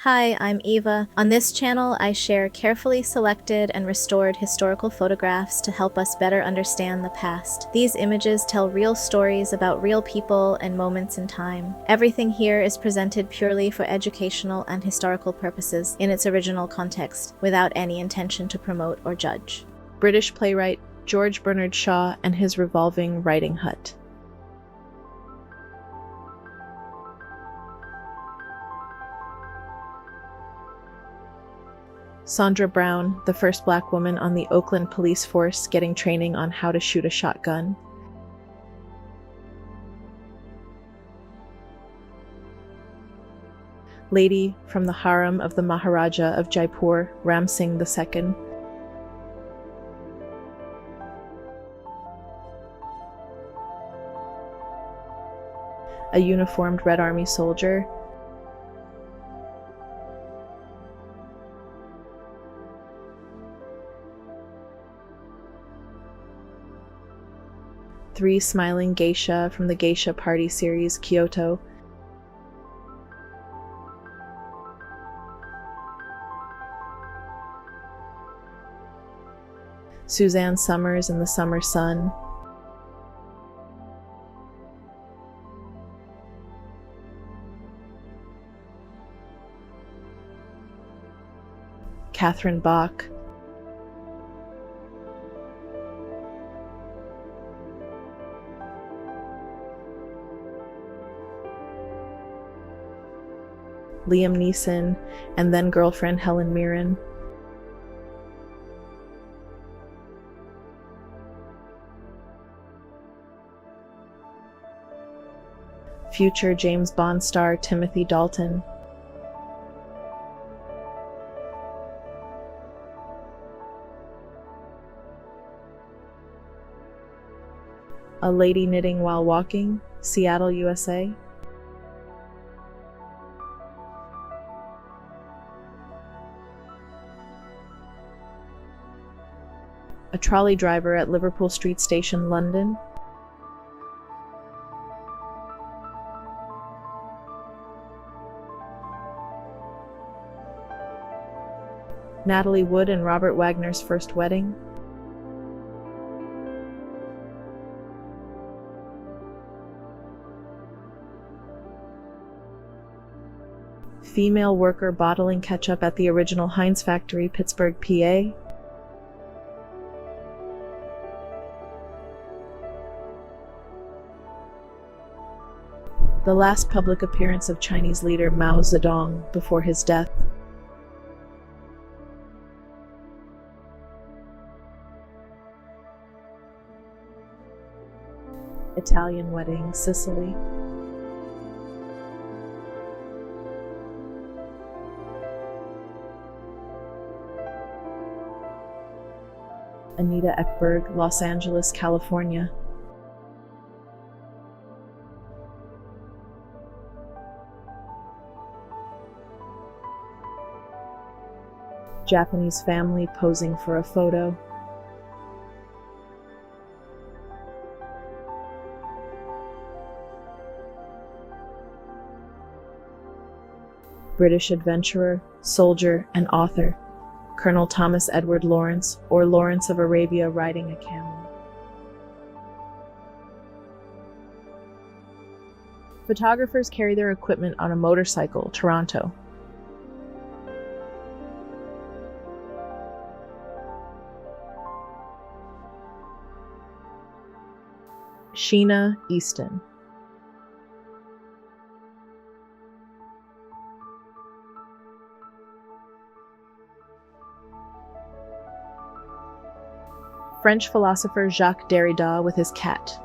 Hi, I'm Eva. On this channel, I share carefully selected and restored historical photographs to help us better understand the past. These images tell real stories about real people and moments in time. Everything here is presented purely for educational and historical purposes in its original context, without any intention to promote or judge. British playwright George Bernard Shaw and his revolving writing hut. Sandra Brown, the first black woman on the Oakland police force getting training on how to shoot a shotgun. Lady from the harem of the Maharaja of Jaipur, Ram Singh II. A uniformed Red Army soldier. Three smiling geisha from the Geisha Party series, Kyoto. Suzanne Summers in the Summer Sun. Catherine Bach. Liam Neeson, and then girlfriend Helen Mirren. Future James Bond star Timothy Dalton. A lady knitting while walking, Seattle, USA. A trolley driver at Liverpool Street Station, London. Natalie Wood and Robert Wagner's first wedding. Female worker bottling ketchup at the original Heinz factory, Pittsburgh, PA. The last public appearance of Chinese leader Mao Zedong before his death. Italian wedding, Sicily. Anita Ekberg, Los Angeles, California. Japanese family posing for a photo. British adventurer, soldier, and author, Colonel Thomas Edward Lawrence, or Lawrence of Arabia, riding a camel. Photographers carry their equipment on a motorcycle, Toronto. Sheena Easton. French philosopher Jacques Derrida with his cat.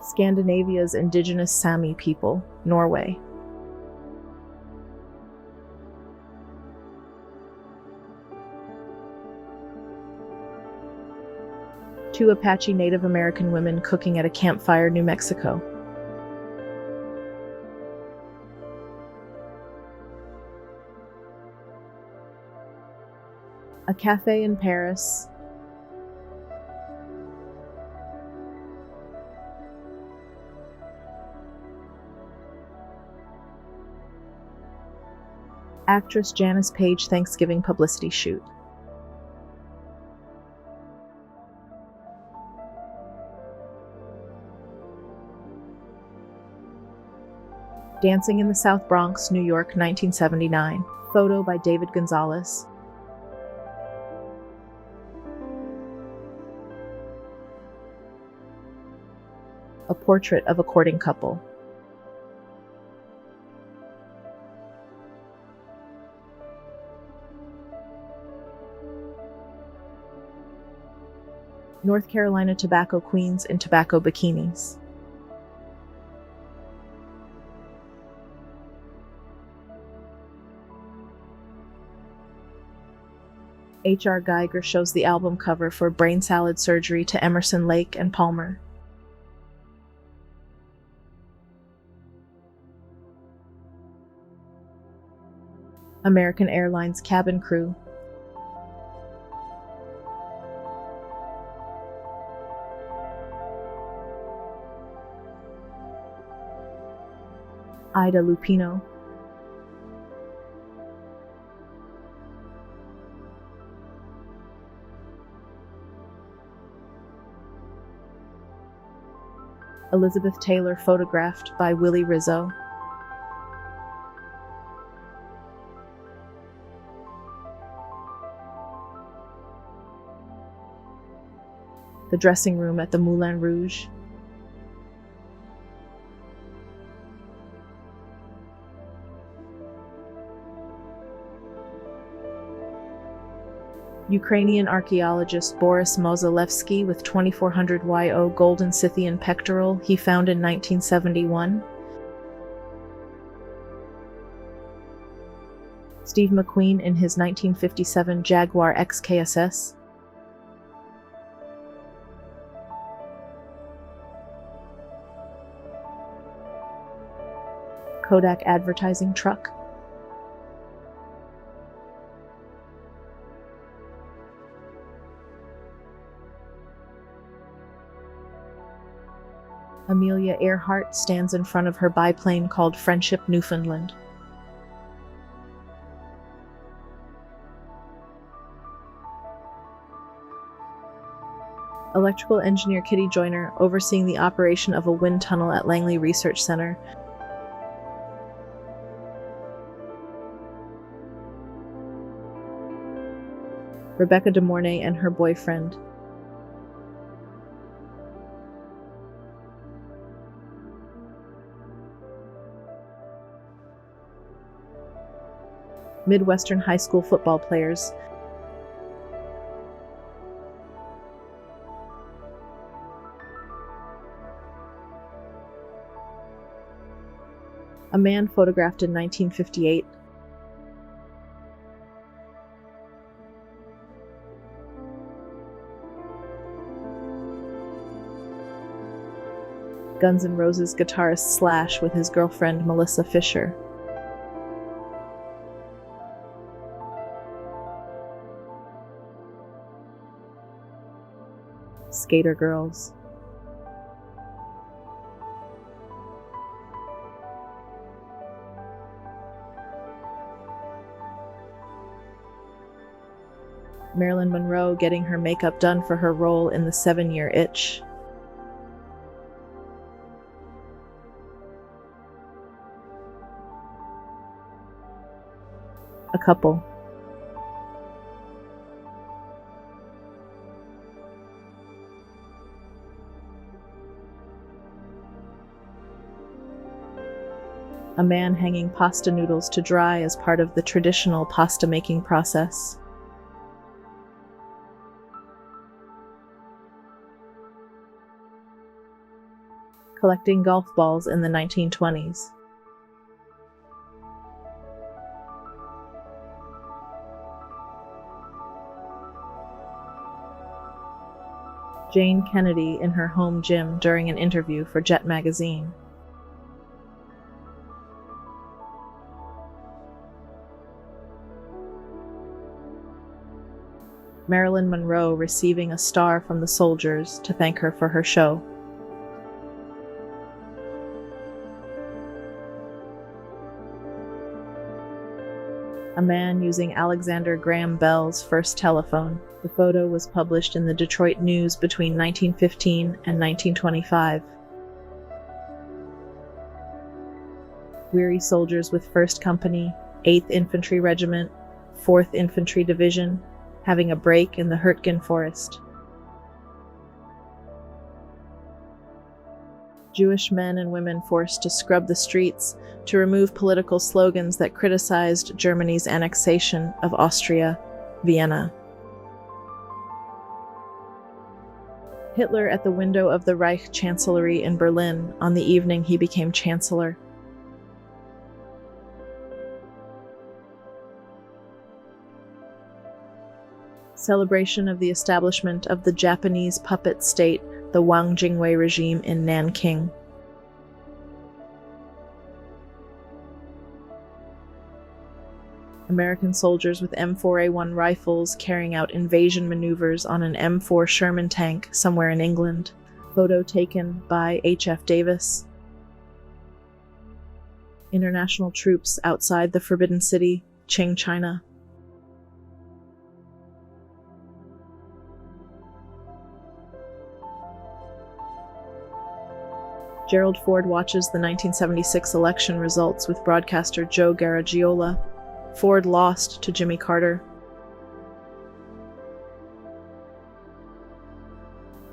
Scandinavia's indigenous Sami people, Norway. Two Apache Native American women cooking at a campfire, New Mexico. A cafe in Paris. Actress Janice Page Thanksgiving publicity shoot. Dancing in the South Bronx, New York, 1979. Photo by David Gonzalez. A portrait of a courting couple. North Carolina tobacco queens in tobacco bikinis. H.R. Geiger shows the album cover for Brain Salad Surgery to Emerson, Lake and Palmer. American Airlines cabin crew. Ida Lupino. Elizabeth Taylor photographed by Willie Rizzo. The dressing room at the Moulin Rouge. Ukrainian archaeologist Boris Mozilevsky with 2400 YO golden Scythian pectoral he found in 1971. Steve McQueen in his 1957 Jaguar XKSS. Kodak advertising truck. Amelia Earhart stands in front of her biplane called Friendship Newfoundland. Electrical engineer Kitty Joyner overseeing the operation of a wind tunnel at Langley Research Center. Rebecca De Mornay and her boyfriend. Midwestern high school football players. A man photographed in 1958. Guns N' Roses guitarist Slash with his girlfriend Melissa Fisher. Skater girls. Marilyn Monroe getting her makeup done for her role in The 7-Year Itch. A couple. A man hanging pasta noodles to dry as part of the traditional pasta making process. Collecting golf balls in the 1920s. Jane Kennedy in her home gym during an interview for Jet magazine. Marilyn Monroe receiving a star from the soldiers to thank her for her show. a man using Alexander Graham Bell's first telephone. The photo was published in the Detroit News between 1915 and 1925. Weary soldiers with 1st Company, 8th Infantry Regiment, 4th Infantry Division, having a break in the Hurtgen Forest. Jewish men and women forced to scrub the streets to remove political slogans that criticized Germany's annexation of Austria, Vienna. Hitler at the window of the Reich Chancellery in Berlin on the evening he became Chancellor. Celebration of the establishment of the Japanese puppet state, the Wang Jingwei regime in Nanking. American soldiers with M4A1 rifles carrying out invasion maneuvers on an M4 Sherman tank somewhere in England. Photo taken by H.F. Davis. International troops outside the Forbidden City, Qing, China. Gerald Ford watches the 1976 election results with broadcaster Joe Garagiola. Ford lost to Jimmy Carter.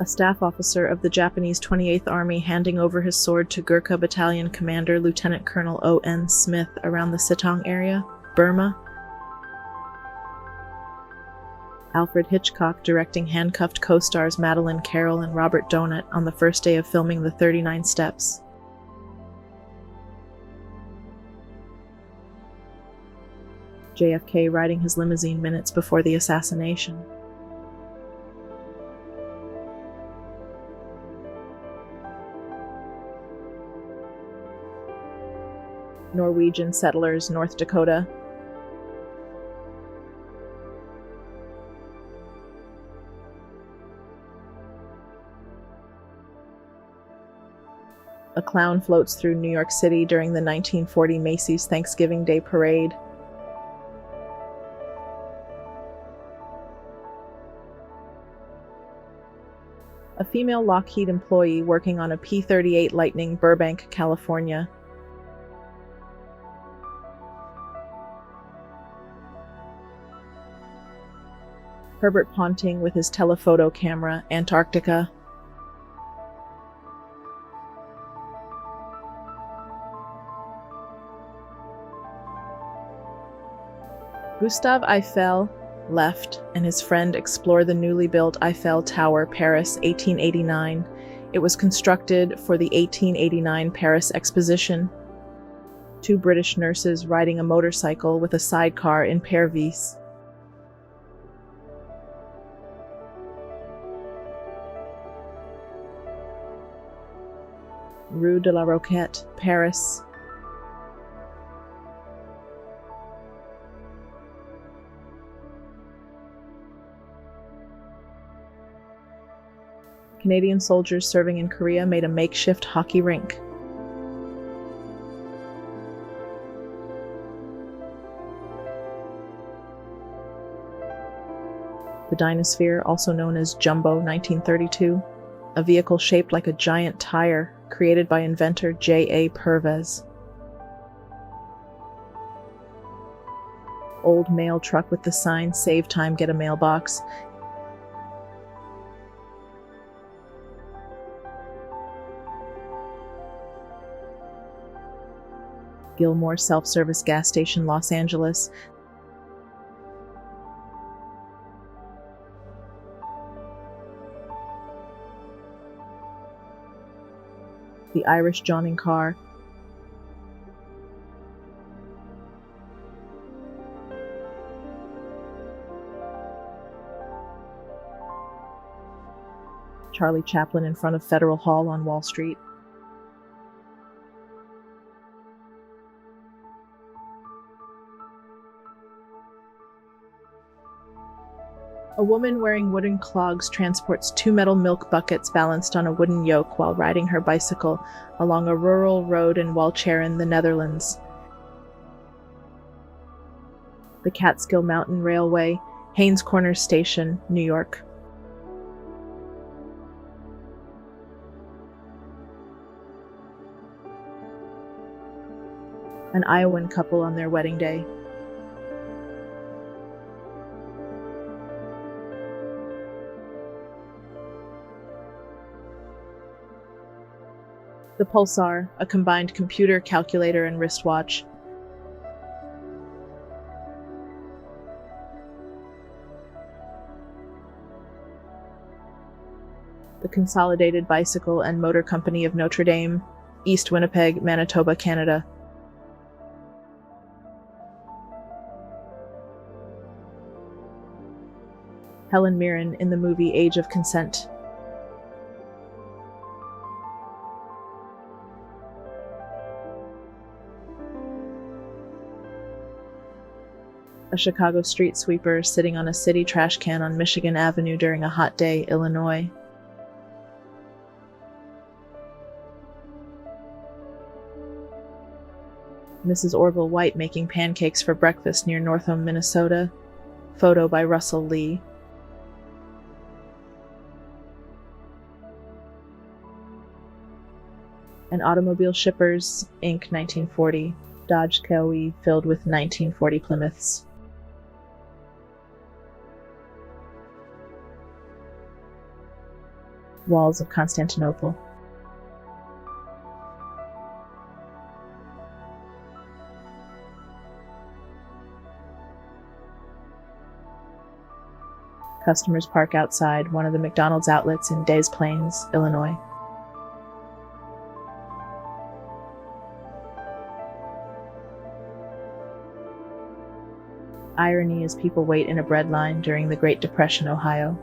A staff officer of the Japanese 28th Army handing over his sword to Gurkha Battalion Commander Lieutenant Colonel O.N. Smith around the Sitong area, Burma. Alfred Hitchcock directing handcuffed co-stars Madeline Carroll and Robert Donat on the first day of filming The 39 Steps. JFK riding his limousine minutes before the assassination. Norwegian settlers, North Dakota. A clown floats through New York City during the 1940 Macy's Thanksgiving Day Parade. A female Lockheed employee working on a P-38 Lightning, Burbank, California. Herbert Ponting with his telephoto camera, Antarctica. Gustave Eiffel left and his friend explore the newly built Eiffel Tower, Paris, 1889. It was constructed for the 1889 Paris Exposition. 2 British nurses riding a motorcycle with a sidecar in Pervis. Rue de la Roquette, Paris. Canadian soldiers serving in Korea made a makeshift hockey rink. The Dynasphere, also known as Jumbo 1932, a vehicle shaped like a giant tire, created by inventor J.A. Purves. Old mail truck with the sign, "Save time, get a mailbox." Gilmore self-service gas station, Los Angeles. The Irish Johning car. Charlie Chaplin in front of Federal Hall on Wall Street. A woman wearing wooden clogs transports 2 metal milk buckets balanced on a wooden yoke while riding her bicycle along a rural road in Walcheren, the Netherlands. The Catskill Mountain Railway, Haynes Corners Station, New York. An Iowan couple on their wedding day. The Pulsar, a combined computer, calculator, and wristwatch. The Consolidated Bicycle and Motor Company of Notre Dame, East Winnipeg, Manitoba, Canada. Helen Mirren in the movie Age of Consent. A Chicago street sweeper sitting on a city trash can on Michigan Avenue during a hot day, Illinois. Mrs. Orville White making pancakes for breakfast near Northam, Minnesota. Photo by Russell Lee. And Automobile Shippers, Inc., 1940. Dodge Cowie filled with 1940 Plymouths. Walls of Constantinople. Customers park outside one of the McDonald's outlets in Des Plaines, Illinois. Irony as people wait in a bread line during the Great Depression, Ohio.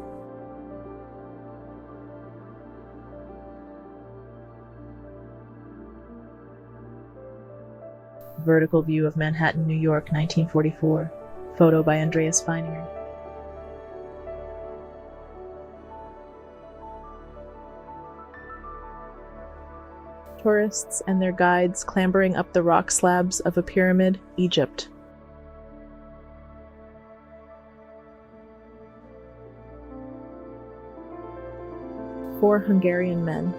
Vertical view of Manhattan, New York, 1944. Photo by Andreas Feinier. Tourists and their guides clambering up the rock slabs of a pyramid, Egypt. Four Hungarian men.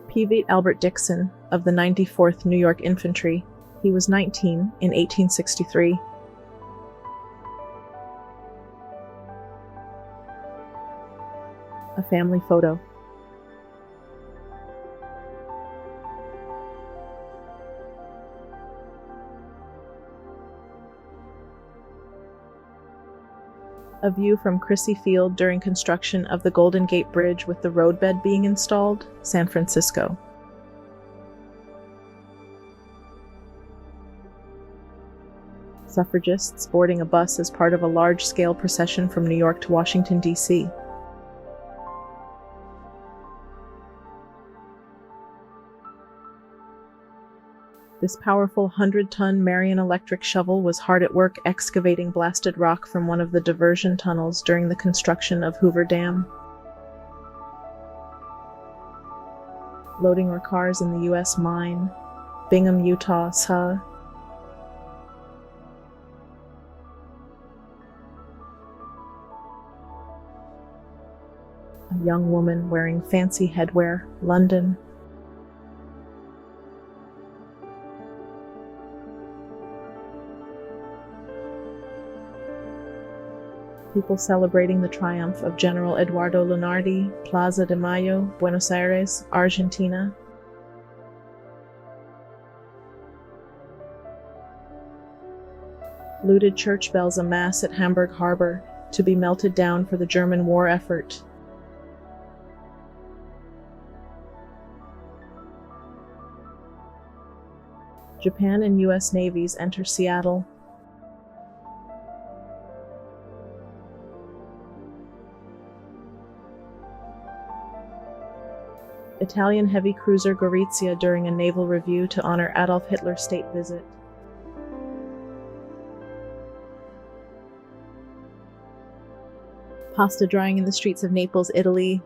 Pvt. Albert Dixon of the 94th New York Infantry. He was 19 in 1863. A family photo. A view from Crissy Field during construction of the Golden Gate Bridge with the roadbed being installed, San Francisco. Suffragists boarding a bus as part of a large-scale procession from New York to Washington, D.C. This powerful 100-ton Marion electric shovel was hard at work excavating blasted rock from one of the diversion tunnels during the construction of Hoover Dam. Loading ore cars in the U.S. mine, Bingham, Utah, SA. A young woman wearing fancy headwear, London. People celebrating the triumph of General Eduardo Lunardi, Plaza de Mayo, Buenos Aires, Argentina. Looted church bells a mass at Hamburg Harbor, to be melted down for the German war effort. Japan and U.S. navies enter Seattle. Italian heavy cruiser Gorizia during a naval review to honor Adolf Hitler's state visit. pasta drying in the streets of Naples, Italy,